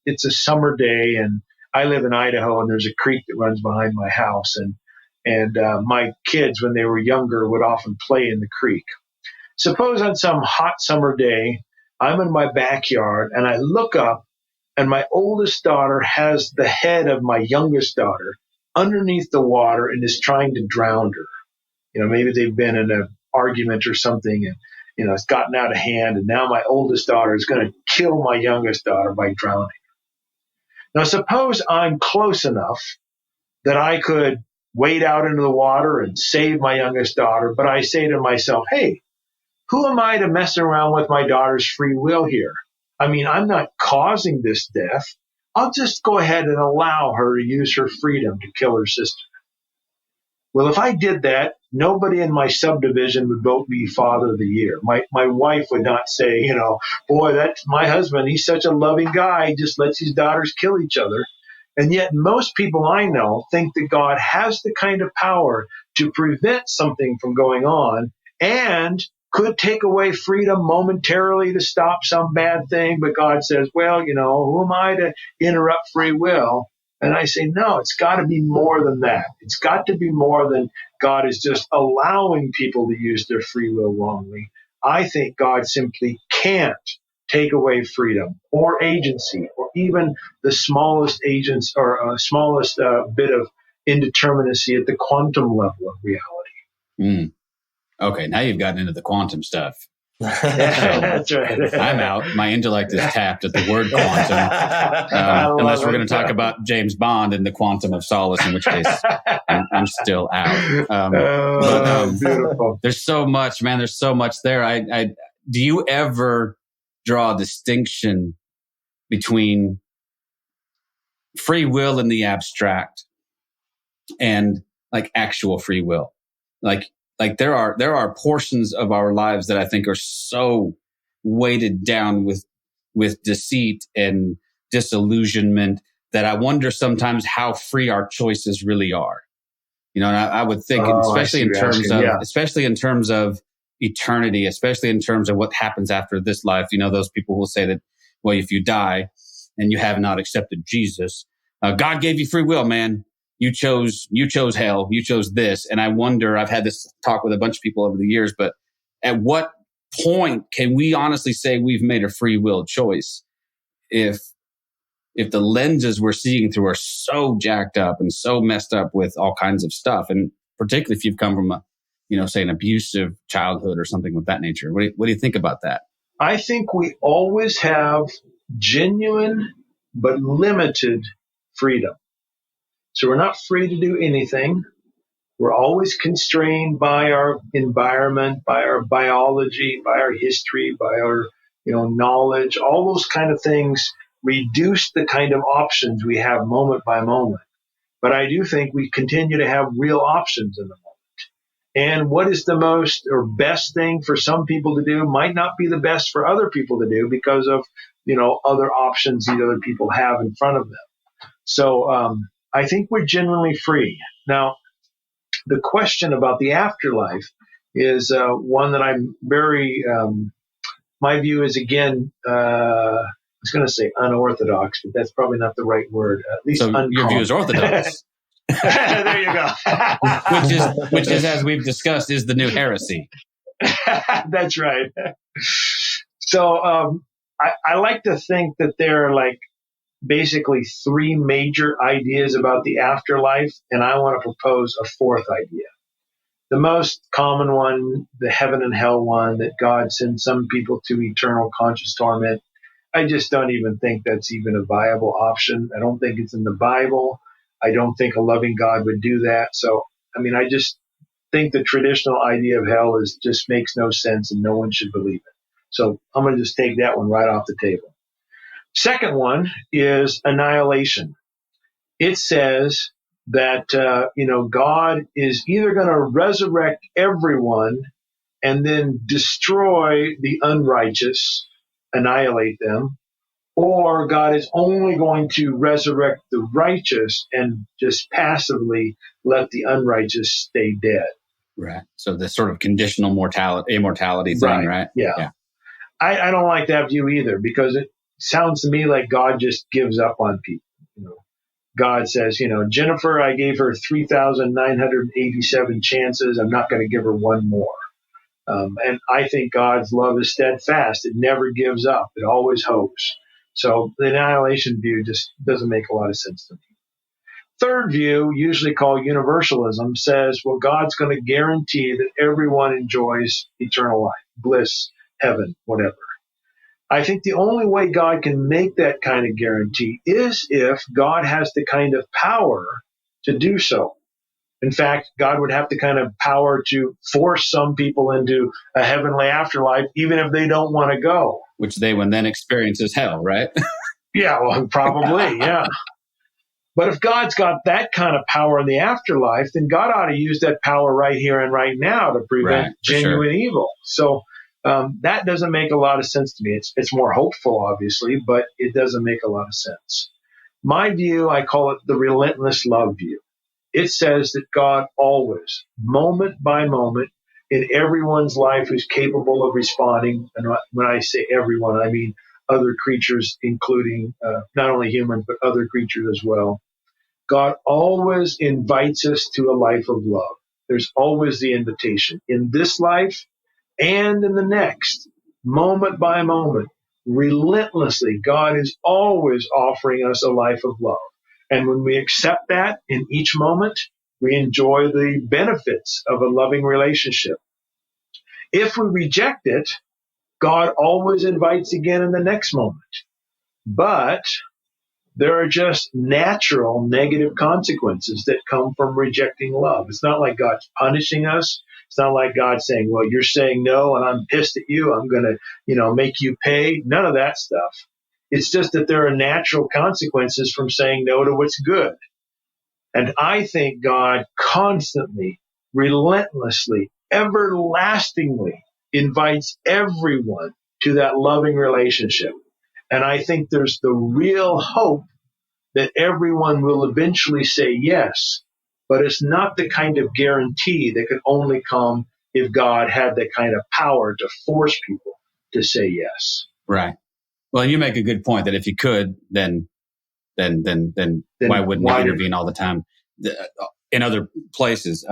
it's a summer day and I live in Idaho and there's a creek that runs behind my house, And my kids, when they were younger, would often play in the creek. Suppose on some hot summer day, I'm in my backyard and I look up and my oldest daughter has the head of my youngest daughter underneath the water and is trying to drown her. Maybe they've been in an argument or something and, it's gotten out of hand. And now my oldest daughter is going to kill my youngest daughter by drowning. Now, suppose I'm close enough that I could wade out into the water and save my youngest daughter. But I say to myself, hey, who am I to mess around with my daughter's free will here? I mean, I'm not causing this death. I'll just go ahead and allow her to use her freedom to kill her sister. Well, if I did that, nobody in my subdivision would vote me Father of the Year. My wife would not say, boy, that's my husband. He's such a loving guy. He just lets his daughters kill each other. And yet most people I know think that God has the kind of power to prevent something from going on and could take away freedom momentarily to stop some bad thing. But God says, well, who am I to interrupt free will? And I say, no, it's got to be more than that. It's got to be more than God is just allowing people to use their free will wrongly. I think God simply can't take away freedom or agency or even the smallest agents or smallest bit of indeterminacy at the quantum level of reality. Okay, now you've gotten into the quantum stuff. That's right. I'm out. My intellect is tapped at the word quantum. Unless we're going to talk about James Bond and the quantum of solace, in which case I'm still out. Beautiful. There's so much, man. There's so much there. Do you ever draw a distinction between free will in the abstract and like actual free will? Like there are portions of our lives that I think are so weighted down with deceit and disillusionment that I wonder sometimes how free our choices really are. And I would think, especially in terms of eternity, especially in terms of what happens after this life. Those people will say that, well, if you die and you have not accepted Jesus, God gave you free will, man. You chose hell. You chose this. And I wonder, I've had this talk with a bunch of people over the years, but at what point can we honestly say we've made a free will choice if the lenses we're seeing through are so jacked up and so messed up with all kinds of stuff? And particularly if you've come from say an abusive childhood or something of that nature. What do you think about that? I think we always have genuine but limited freedom. So we're not free to do anything. We're always constrained by our environment, by our biology, by our history, by our knowledge. All those kind of things reduce the kind of options we have moment by moment. But I do think we continue to have real options in the moment. And what is the most or best thing for some people to do might not be the best for other people to do because of other options these other people have in front of them. So I think we're genuinely free. Now, the question about the afterlife is one that I'm very, my view is, again, I was going to say unorthodox, but that's probably not the right word. At least so your view is orthodox. There you go. which is, as we've discussed, is the new heresy. That's right. So I like to think that there are basically three major ideas about the afterlife, and I want to propose a fourth idea. The most common one, the heaven and hell one, that God sends some people to eternal conscious torment. I just don't even think that's even a viable option. I don't think it's in the Bible. I don't think a loving God would do that. So, I just think the traditional idea of hell just makes no sense and no one should believe it. So I'm going to just take that one right off the table. Second one is annihilation. It says that, God is either going to resurrect everyone and then destroy the unrighteous, annihilate them, or God is only going to resurrect the righteous and just passively let the unrighteous stay dead. Right. So the sort of conditional immortality thing, right? Yeah. I don't like that view either because it sounds to me like God just gives up on people. God says, Jennifer, I gave her 3,987 chances. I'm not going to give her one more. And I think God's love is steadfast. It never gives up. It always hopes. So the annihilation view just doesn't make a lot of sense to me. Third view, usually called universalism, says, well, God's going to guarantee that everyone enjoys eternal life, bliss, heaven, whatever. I think the only way God can make that kind of guarantee is if God has the kind of power to do so. In fact, God would have the kind of power to force some people into a heavenly afterlife, even if they don't want to go. Which they would then experience as hell, right? Yeah, well, probably, yeah. But if God's got that kind of power in the afterlife, then God ought to use that power right here and right now to prevent genuine evil. So that doesn't make a lot of sense to me. It's more hopeful, obviously, but it doesn't make a lot of sense. My view, I call it the relentless love view. It says that God always, moment by moment, in everyone's life who's capable of responding, and when I say everyone, I mean other creatures, including not only humans, but other creatures as well. God always invites us to a life of love. There's always the invitation in this life and in the next, moment by moment, relentlessly. God is always offering us a life of love. And when we accept that in each moment, we enjoy the benefits of a loving relationship. If we reject it, God always invites again in the next moment. But there are just natural negative consequences that come from rejecting love. It's not like God's punishing us. It's not like God saying, well, you're saying no and I'm pissed at you. I'm going to, make you pay. None of that stuff. It's just that there are natural consequences from saying no to what's good. And I think God constantly, relentlessly, everlastingly invites everyone to that loving relationship. And I think there's the real hope that everyone will eventually say yes, but it's not the kind of guarantee that could only come if God had that kind of power to force people to say yes. Right. Well, you make a good point that if you could, then why wouldn't you intervene all the time in other places?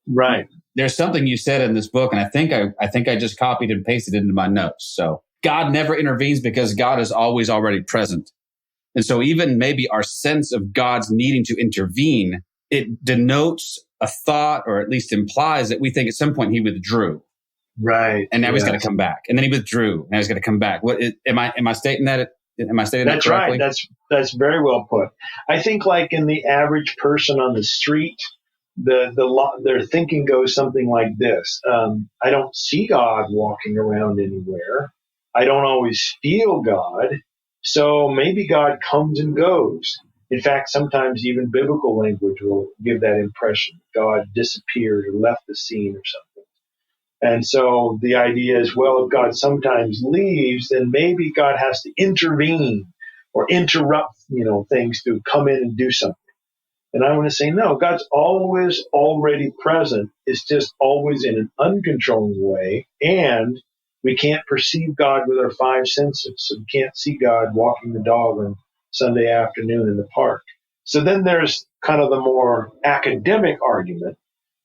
Right. There's something you said in this book, and I think I just copied and pasted it into my notes. So God never intervenes because God is always already present. And so even maybe our sense of God's needing to intervene, it denotes a thought, or at least implies that we think at some point he withdrew. Right. And now he's going to come back. And then he withdrew. Now he's going to come back. Am I stating that? Am I stating that correctly? That's right. That's very well put. I think like in the average person on the street, their thinking goes something like this. I don't see God walking around anywhere. I don't always feel God. So maybe God comes and goes. In fact, sometimes even biblical language will give that impression. God disappeared or left the scene or something. And so the idea is, well, if God sometimes leaves, then maybe God has to intervene or interrupt, things to come in and do something. And I want to say, no, God's always already present. It's just always in an uncontrolled way. And we can't perceive God with our five senses. So we can't see God walking the dog on Sunday afternoon in the park. So then there's kind of the more academic argument,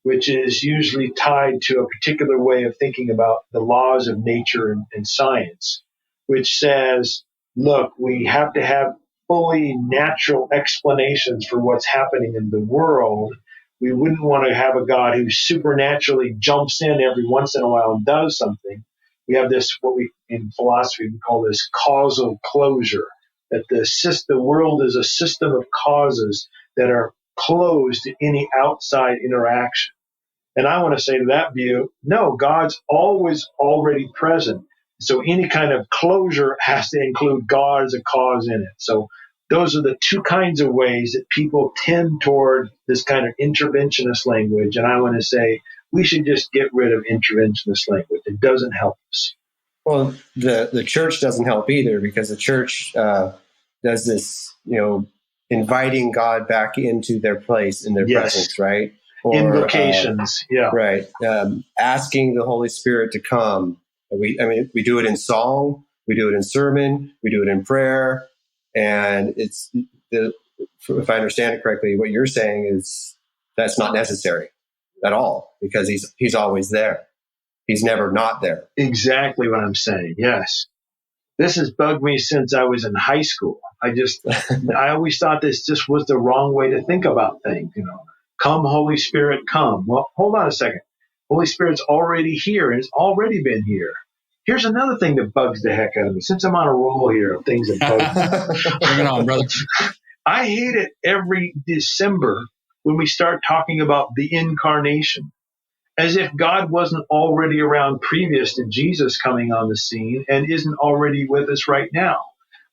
which is usually tied to a particular way of thinking about the laws of nature and science, which says, look, we have to have fully natural explanations for what's happening in the world. We wouldn't want to have a God who supernaturally jumps in every once in a while and does something. We have this, what we in philosophy we call this causal closure, that the world is a system of causes that are closed to any outside interaction. And I want to say to that view, no, God's always already present. So any kind of closure has to include God as a cause in it. So those are the two kinds of ways that people tend toward this kind of interventionist language. And I want to say we should just get rid of interventionist language. It doesn't help us. Well, the church doesn't help either, because the church does this, inviting God back into their place, in their presence, right? Or, invocations, right. Asking the Holy Spirit to come. We do it in song, we do it in sermon, we do it in prayer, and it's the if I understand it correctly, what you're saying is that's not necessary at all, because he's always there. He's never not there. Exactly what I'm saying. Yes. This has bugged me since I was in high school. I always thought this just was the wrong way to think about things. Come, Holy Spirit, come. Well, hold on a second. Holy Spirit's already here, and it's already been here. Here's another thing that bugs the heck out of me. Since I'm on a roll here of things that bug me. Bring it on, brother. I hate it every December when we start talking about the incarnation, as if God wasn't already around previous to Jesus coming on the scene and isn't already with us right now.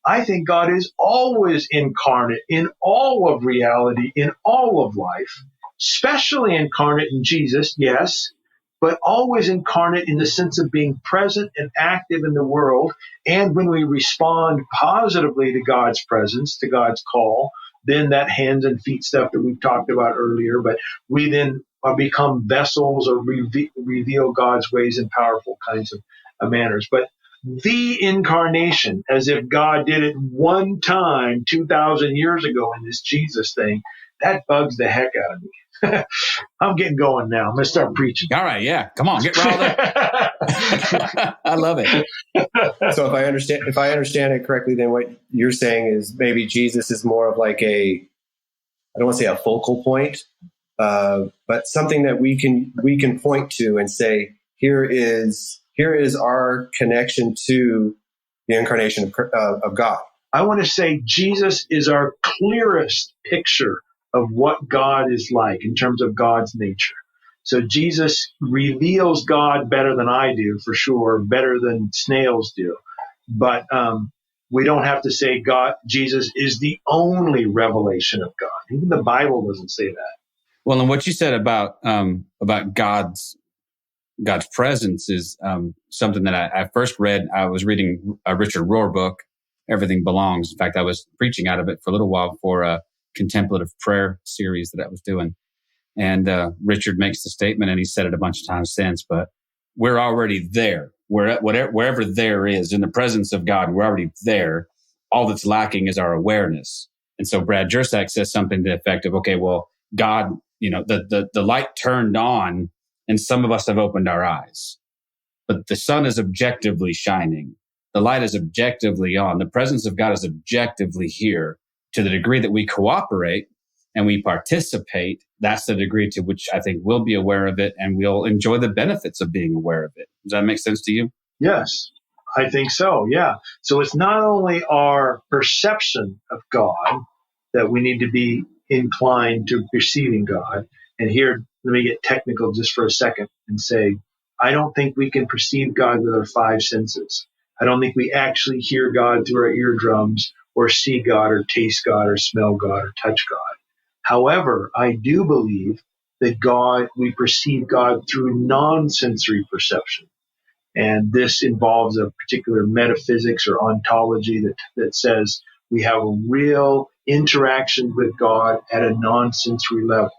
I think God is always incarnate in all of reality, in all of life, especially incarnate in Jesus, yes, but always incarnate in the sense of being present and active in the world. And when we respond positively to God's presence, to God's call, then that hands and feet stuff that we've talked about earlier, but we then become vessels or reveal God's ways in powerful kinds of manners. But the incarnation, as if God did it one time 2,000 years ago in this Jesus thing, that bugs the heck out of me. I'm getting going now. I'm going to start preaching. All right. Yeah. Come on. Get riled up. I love it. So if I understand it correctly, then what you're saying is maybe Jesus is more of like I don't want to say a focal point, but something that we can point to and say, here is our connection to the incarnation of God. I want to say Jesus is our clearest picture of what God is like in terms of God's nature. So Jesus reveals God better than I do, for sure, better than snails do. But we don't have to say Jesus is the only revelation of God. Even the Bible doesn't say that. Well, and what you said about God's presence is something that I first read. I was reading a Richard Rohr book, Everything Belongs. In fact, I was preaching out of it for a little while for a contemplative prayer series that I was doing. And Richard makes the statement, and he said it a bunch of times since, but we're already there. Wherever there is, in the presence of God, we're already there. All that's lacking is our awareness. And so Brad Jersak says something to the effect of, okay, well, God, the light turned on, and some of us have opened our eyes. But the sun is objectively shining. The light is objectively on. The presence of God is objectively here. To the degree that we cooperate and we participate, that's the degree to which I think we'll be aware of it, and we'll enjoy the benefits of being aware of it. Does that make sense to you? Yes, I think so. Yeah. So it's not only our perception of God that we need to be inclined to perceiving God. And here, let me get technical just for a second and say, I don't think we can perceive God with our five senses. I don't think we actually hear God through our eardrums, or see God, or taste God, or smell God, or touch God. However, I do believe that we perceive God through non-sensory perception. And this involves a particular metaphysics or ontology that says we have a real interaction with God at a non-sensory level.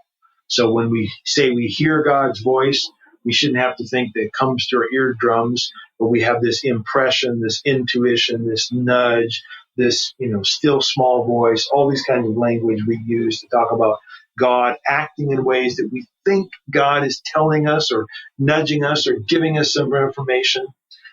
So when we say we hear God's voice, we shouldn't have to think that it comes through our eardrums, but we have this impression, this intuition, this nudge, this, still small voice, all these kinds of language we use to talk about God acting in ways that we think God is telling us or nudging us or giving us some information.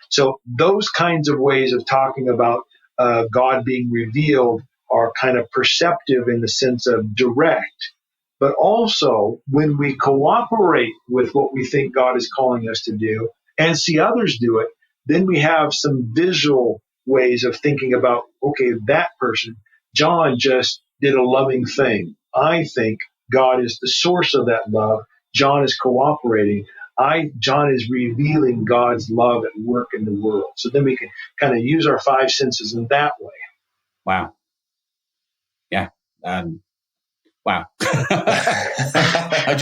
So those kinds of ways of talking about God being revealed are kind of perceptive in the sense of direct. But also, when we cooperate with what we think God is calling us to do and see others do it, then we have some visual ways of thinking about, okay, that person, John, just did a loving thing. I think God is the source of that love. John is cooperating. John is revealing God's love at work in the world. So then we can kind of use our five senses in that way. Wow. Yeah. Wow. I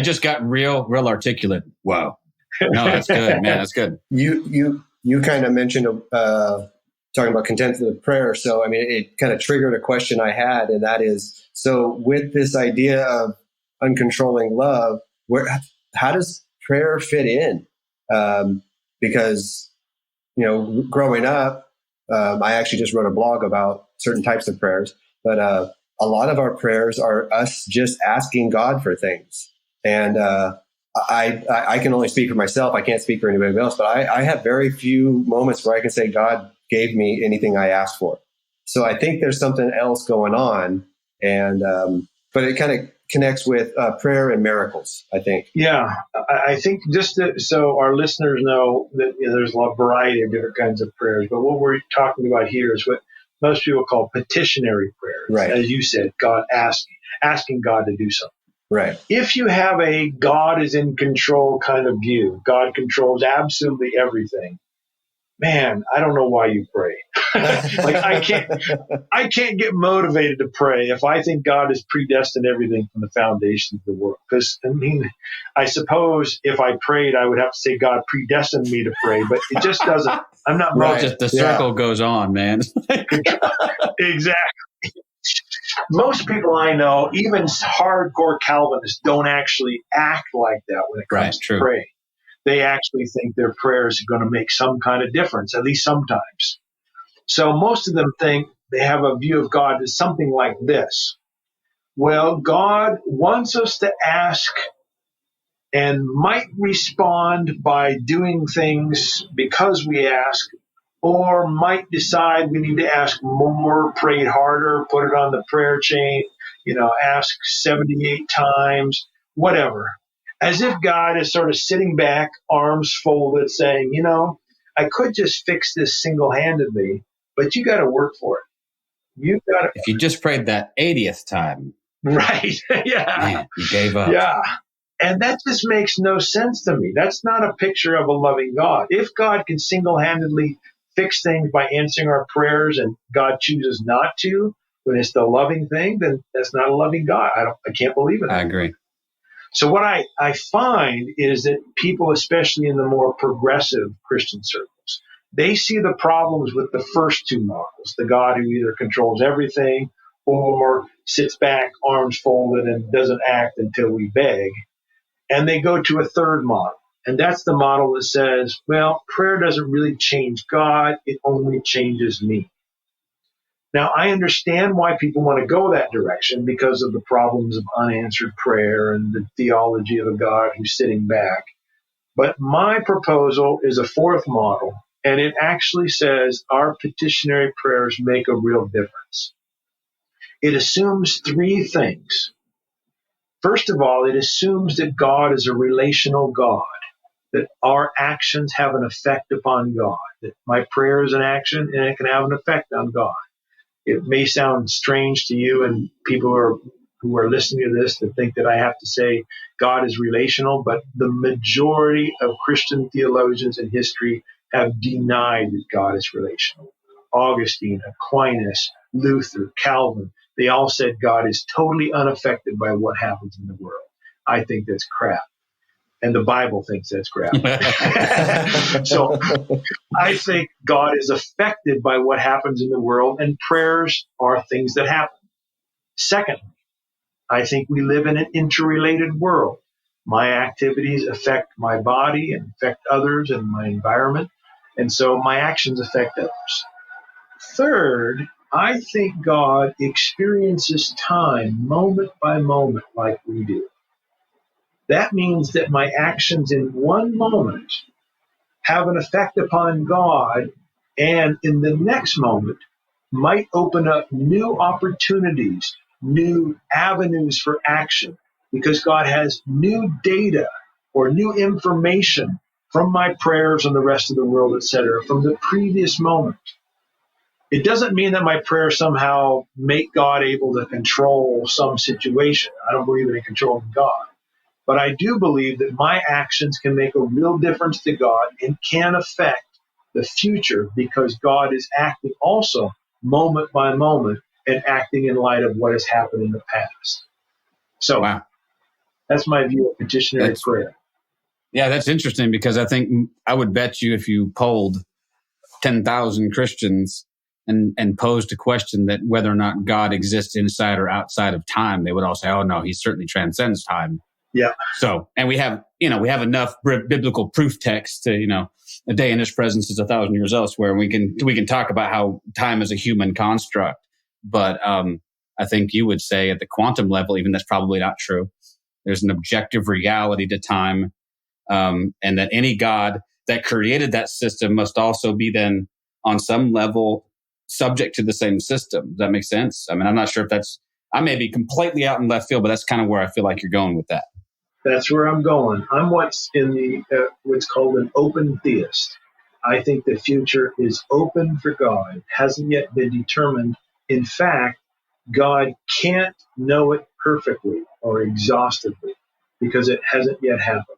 just got real articulate. Wow. No, that's good, man. That's good. You kind of mentioned talking about contemplative prayer. So, it kind of triggered a question I had, and that is, so with this idea of uncontrolling love, how does prayer fit in? Because, growing up, I actually just wrote a blog about certain types of prayers, but a lot of our prayers are us just asking God for things. And I can only speak for myself. I can't speak for anybody else, but I have very few moments where I can say God gave me anything I asked for. So I think there's something else going on. And but it kind of connects with prayer and miracles, I think. Yeah, I think so our listeners know that there's a variety of different kinds of prayers, but what we're talking about here is what most people call petitionary prayers. Right. As you said, God asking God to do something. Right. If you have a God is in control kind of view, God controls absolutely everything, man, I don't know why you pray. Like I can't get motivated to pray if I think God has predestined everything from the foundation of the world. Because I suppose if I prayed, I would have to say God predestined me to pray, but it just doesn't. I'm not motivated. Just the circle goes on, man. Exactly. Most people I know, even hardcore Calvinists, don't actually act like that when it comes to praying. They actually think their prayers are going to make some kind of difference, at least sometimes. So most of them think they have a view of God as something like this. Well, God wants us to ask and might respond by doing things because we ask, or might decide we need to ask more, pray harder, put it on the prayer chain, ask 78 times, whatever. As if God is sort of sitting back, arms folded, saying, I could just fix this single-handedly, but you got to work for it. You got to. If you just prayed that 80th time. Right. Yeah. Man, you gave up. Yeah. And that just makes no sense to me. That's not a picture of a loving God. If God can single-handedly fix things by answering our prayers and God chooses not to, when it's the loving thing, then that's not a loving God. I can't believe it. I agree. So what I find is that people, especially in the more progressive Christian circles, they see the problems with the first two models, the God who either controls everything or sits back, arms folded, and doesn't act until we beg. And they go to a third model. And that's the model that says, well, prayer doesn't really change God. It only changes me. Now, I understand why people want to go that direction because of the problems of unanswered prayer and the theology of a God who's sitting back. But my proposal is a fourth model, and it actually says our petitionary prayers make a real difference. It assumes three things. First of all, it assumes that God is a relational God, that our actions have an effect upon God, that my prayer is an action and it can have an effect on God. It may sound strange to you and people who are listening to this to think that I have to say God is relational, but the majority of Christian theologians in history have denied that God is relational. Augustine, Aquinas, Luther, Calvin, they all said God is totally unaffected by what happens in the world. I think that's crap. And the Bible thinks that's crap. So I think God is affected by what happens in the world, and prayers are things that happen. Secondly, I think we live in an interrelated world. My activities affect my body and affect others and my environment, and so my actions affect others. Third, I think God experiences time moment by moment like we do. That means that my actions in one moment have an effect upon God, and in the next moment might open up new opportunities, new avenues for action, because God has new data or new information from my prayers and the rest of the world, etc., from the previous moment. It doesn't mean that my prayers somehow make God able to control some situation. I don't believe in controlling God. But I do believe that my actions can make a real difference to God and can affect the future because God is acting also moment by moment and acting in light of what has happened in the past. So That's my view of petitionary prayer. Yeah, that's interesting because I think I would bet you if you polled 10,000 Christians and posed a question that whether or not God exists inside or outside of time, they would all say, oh, no, he certainly transcends time. Yeah. So, and we have enough biblical proof text to, a day in his presence is 1,000 years elsewhere. We can talk about how time is a human construct. But I think you would say at the quantum level, even that's probably not true. There's an objective reality to time, and that any God that created that system must also be then on some level subject to the same system. Does that make sense? I mean, I'm not sure if I may be completely out in left field, but that's kind of where I feel like you're going with that. That's where I'm going. I'm what's called an open theist. I think the future is open for God. It hasn't yet been determined. In fact, God can't know it perfectly or exhaustively because it hasn't yet happened.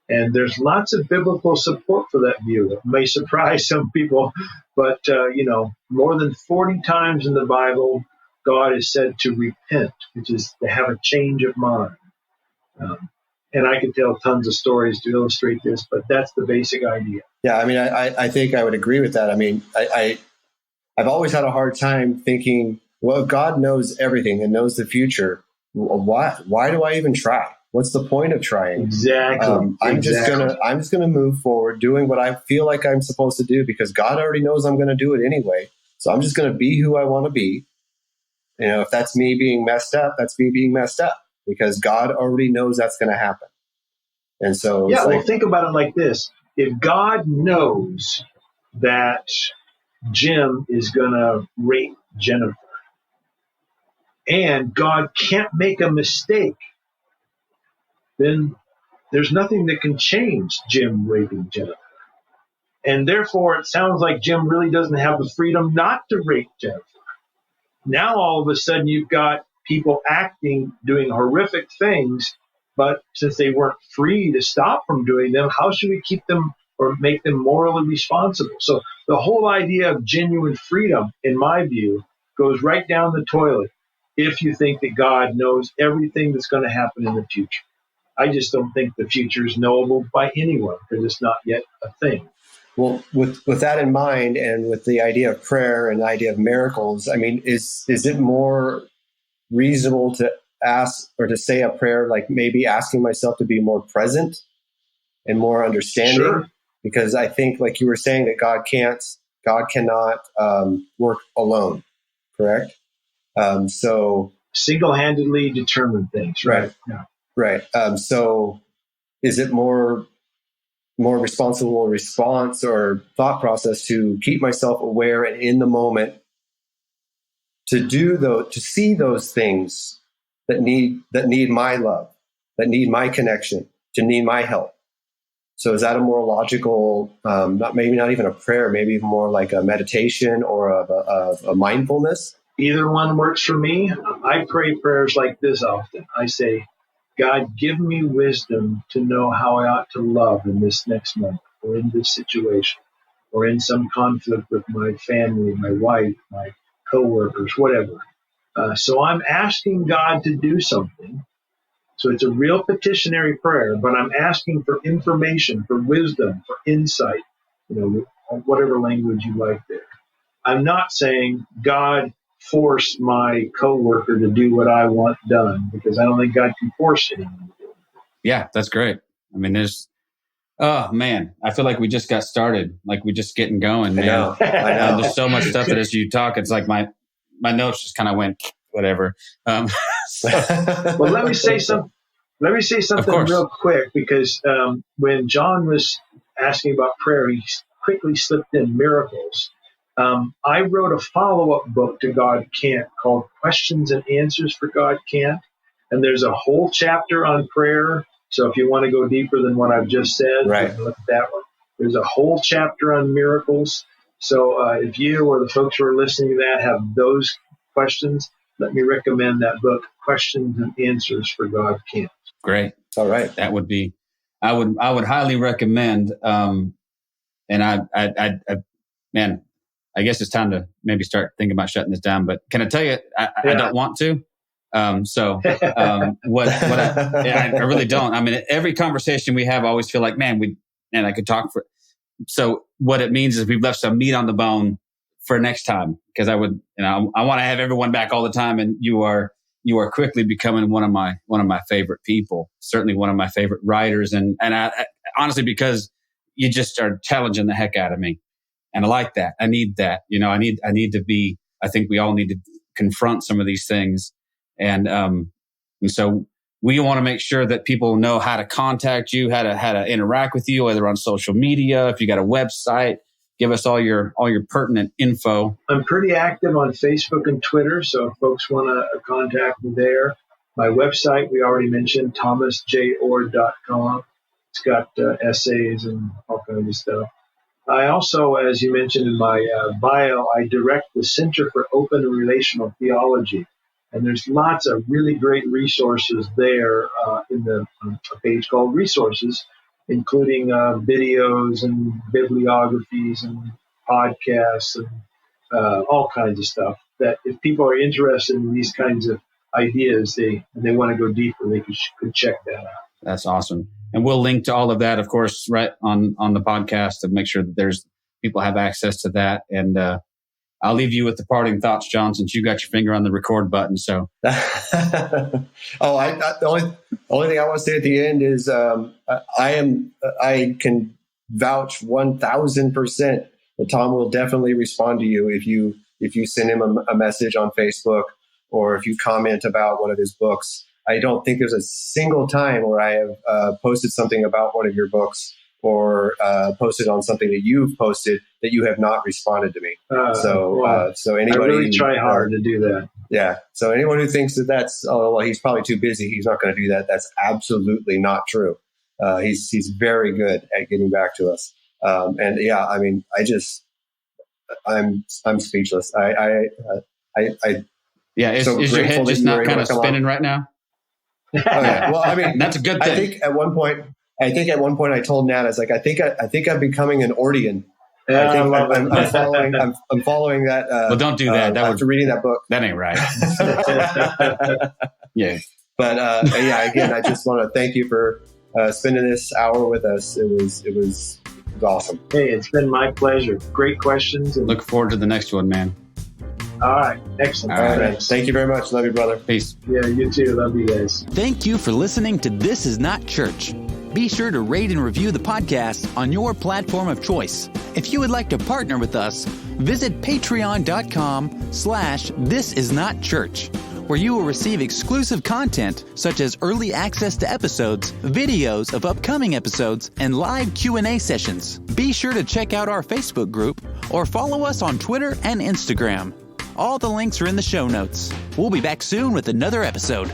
And there's lots of biblical support for that view. It may surprise some people, but, more than 40 times in the Bible, God is said to repent, which is to have a change of mind. And I could tell tons of stories to illustrate this, but that's the basic idea. Yeah, I mean, I think I would agree with that. I mean, I've always had a hard time thinking, well, if God knows everything and knows the future, why do I even try? What's the point of trying? Exactly. I'm just gonna move forward doing what I feel like I'm supposed to do because God already knows I'm going to do it anyway. So I'm just going to be who I want to be. If that's me being messed up, that's me being messed up because God already knows that's going to happen. And so, think about it like this: if God knows that Jim is going to rape Jennifer, and God can't make a mistake, then there's nothing that can change Jim raping Jennifer. And therefore, it sounds like Jim really doesn't have the freedom not to rape Jennifer. Now, all of a sudden, you've got people doing horrific things, but since they weren't free to stop from doing them, how should we keep them or make them morally responsible? So the whole idea of genuine freedom, in my view, goes right down the toilet if you think that God knows everything that's going to happen in the future. I just don't think the future is knowable by anyone because it's not yet a thing. Well, with that in mind, and with the idea of prayer and the idea of miracles, I mean, is it more reasonable to ask or to say a prayer like maybe asking myself to be more present and more understanding? Sure. Because I think, like you were saying, that God cannot work alone, correct? So single-handedly determine things, right? Yeah. Right. So is it more responsible response or thought process to keep myself aware and in the moment to see those things that need my love, that need my connection, to need my help? So is that a more logical, not even a prayer, maybe even more like a meditation or a mindfulness? Either one works for me. I pray prayers like this often. I say, God, give me wisdom to know how I ought to love in this next moment or in this situation or in some conflict with my family, my wife, my coworkers, whatever. So I'm asking God to do something. So it's a real petitionary prayer, but I'm asking for information, for wisdom, for insight, whatever language you like there. I'm not saying, God, force my coworker to do what I want done, because I don't think God can force anyone to do it. Yeah, that's great. I mean, oh man, I feel like we just got started, like we're just getting going, man. I know. There's so much stuff that as you talk, it's like my notes just kind of went whatever. Well, let me say something real quick, because when John was asking about prayer, he quickly slipped in miracles. I wrote a follow-up book to God Can't called Questions and Answers for God Can't. And there's a whole chapter on prayer. So if you want to go deeper than what I've just said, right, you can look at that one. There's a whole chapter on miracles. So if you or the folks who are listening to that have those questions, let me recommend that book, Questions and Answers for God Can't. Great. All right. That would be, I would highly recommend. And man, I guess it's time to maybe start thinking about shutting this down, but can I tell you, I don't want to. I really don't. I mean, every conversation we have, I always feel like, I could talk for. So what it means is we've left some meat on the bone for next time, because I want to have everyone back all the time. And you are quickly becoming one of my favorite people, certainly one of my favorite writers. And I honestly, because you just are challenging the heck out of me. And I like that. I need that. I need to be, I think we all need confront some of these things. And so we want to make sure that people know how to contact you, how to interact with you, whether on social media, if you got a website. Give us all your pertinent info. I'm pretty active on Facebook and Twitter, so if folks want to contact me there. My website, we already mentioned, thomasjayoord.com. It's got essays and all kinds of stuff. I also, as you mentioned in my bio, I direct the Center for Open and Relational Theology. And there's lots of really great resources there in the a page called Resources, including videos and bibliographies and podcasts and all kinds of stuff that if people are interested in these kinds of ideas, they want to go deeper, they could check that out. That's awesome. And we'll link to all of that, of course, right on the podcast to make sure that there's people have access to that. And I'll leave you with the parting thoughts, John, since you got your finger on the record button. So, the only thing I want to say at the end is I can vouch 1,000% that Tom will definitely respond to you if you send him a message on Facebook or if you comment about one of his books. I don't think there's a single time where I have posted something about one of your books or posted on something that you've posted that you have not responded to me. So anybody, I really try hard to do that. Yeah. So anyone who thinks that's, he's probably too busy, he's not going to do that. That's absolutely not true. He's very good at getting back to us. And yeah, I mean, I'm speechless. Yeah. Is your head just not kind of spinning right now? Oh, yeah. Well, I mean, that's a good thing. I think at one point I told Nat, I was like, I think I'm becoming an Ordian. I think I'm following that. Well, don't do that. After reading that book, that ain't right. Yeah. But yeah, again, I just want to thank you for spending this hour with us. It was awesome. Hey, it's been my pleasure. Great questions. Look forward to the next one, man. All right. Excellent. All right. Thank you very much. Love you, brother. Peace. Yeah, you too. Love you guys. Thank you for listening to This Is Not Church. Be sure to rate and review the podcast on your platform of choice. If you would like to partner with us, visit patreon.com/thisisnotchurch, where you will receive exclusive content such as early access to episodes, videos of upcoming episodes, and live Q&A sessions. Be sure to check out our Facebook group or follow us on Twitter and Instagram. All the links are in the show notes. We'll be back soon with another episode.